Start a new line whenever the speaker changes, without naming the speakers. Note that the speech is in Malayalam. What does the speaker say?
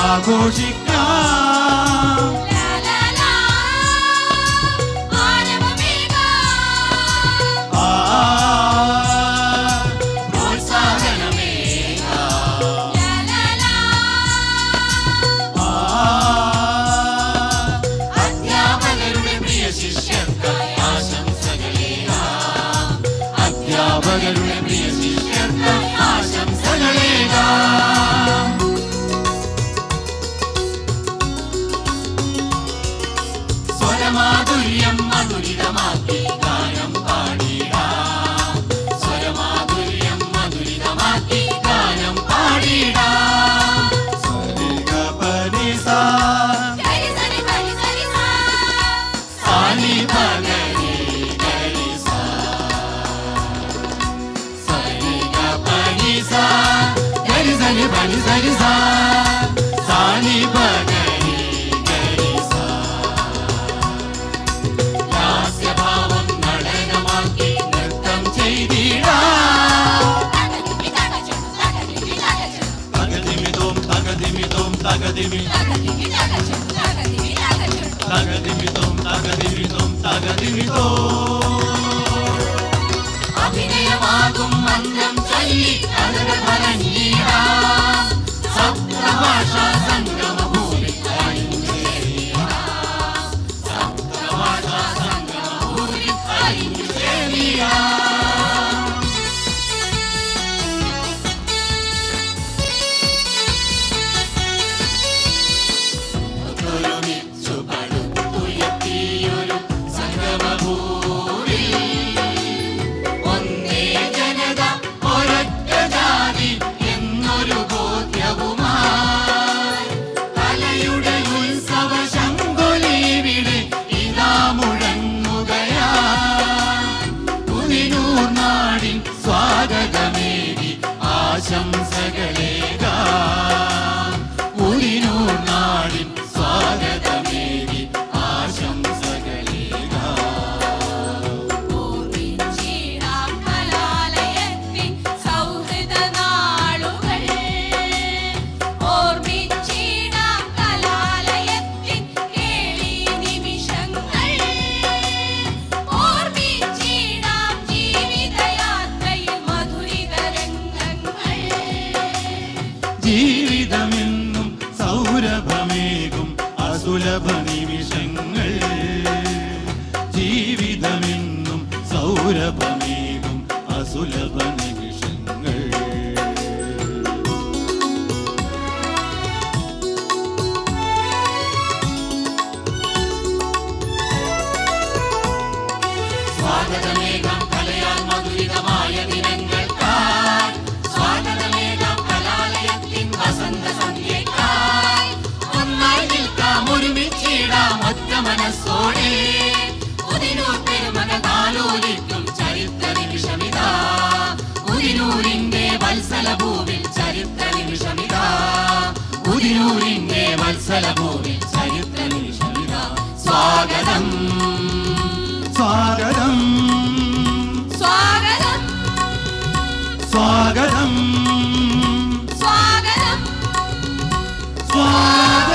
ആഘോഷിക്കാം.
അധ്യാപകരുടെ പ്രിയ ശിഷ്യർക്ക് ആശംസകളേകാം. അധ്യാപകരുടെ പ്രിയ ശിഷ്യർക്ക് ആശംസകളേകാം. സ്വരമാധുര്യം മധുരിതമാക്കി ഗാനം പാടിടാം. സ്വരമാധുര്യം മധുരിതമാക്കി ഗാനം പാടിടാം.
സരിഗപനിസാ
സാനി പഗരി ഗരിസാ. സരിഗപനിസാ ഗരി സനി പനി സരിസാ. സാനി പഗരി ഗരിസാ. ഹാസ്യഭാവം നടനമാക്കി നൃത്തം ചെയ്തിടാം.
തകതിമിതോം തകതിമിതോം തകതിമി തകതിമിതോം തകതിമിതോം തകതിമിതോ.
അഭിനയമാകും മന്ത്രം ചൊല്ലി ഭരഞ്ഞിടാം. സപ്തഭാഷാ സംഗമഭൂമി അണിഞ്ഞേറിടാം. സപ്തഭാഷാ സംഗമഭൂമി അണിഞ്ഞേറിടാം. ഒരുമിച്ചു പടുത്തുയർത്തിയൊരു സംഗമഭൂമി. ഒന്നേ ജനത ഒരൊറ്റ ജാതി എന്നൊരു ബോധ്യവുമായി കലയുടെ ഉത്സവ ശങ്കുലിവിടെ ഇതാ മുഴങ്ങുകയാ. പുതിനൂർ നാടിൻ സ്വാഗതമേകി ആശംസകളേകാം. പുതിനൂർ നാടിൻ സ്വാഗതമേകി ആശംസകളേകാം.
ഓർമ്മിച്ചിടാം കലാലയത്തിൻ സൗഹൃദനാളുകൾ. ഓർമ്മിച്ചിടാം കലാലയത്തിൻ കേളി നിമിഷങ്ങൾ. ഓർമ്മിച്ചിടാം ജീവിതയാത്രയിൽ മധുരിതരംഗങ്ങൾ.
ജീവിതമെന്നും സൗരഭമേകും അസുലഭ സൗരഭ നിമിഷങ്ങൾ ജീവിതമെന്നും സൗരഭമേകും അസുലഭ നിമിഷങ്ങൾ
സ്വാഗതമേകാം കലയാൽ മധുരിതമായ ദിനങ്ങൾക്കായി സ്വാഗതമേകാം കലാലയത്തിൻ വസന്ത സന്ധ്യയ്ക്കായി ഒന്നായി നിൽക്കാം ഒരുമിച്ചിടാം ഒറ്റ മനസ്സോടെ ഉദിനൂർ പെരുമക താലോലിക്കും ചരിത്ര നിമിഷമിതാ ഉദിനൂരിന്റെ വത്സല ഭൂവിൽ ചരിത്ര നിമിഷമിതാ ഉദിനൂരിന്റെ വത്സല ഭൂവിൽ ചരിത്ര നിമിഷമിതാ സ്വാഗതം
സ്വാഗതം
സ്വാഗതം
സ്വാഗതം
സ്വാഗതം
സ്വാഗതം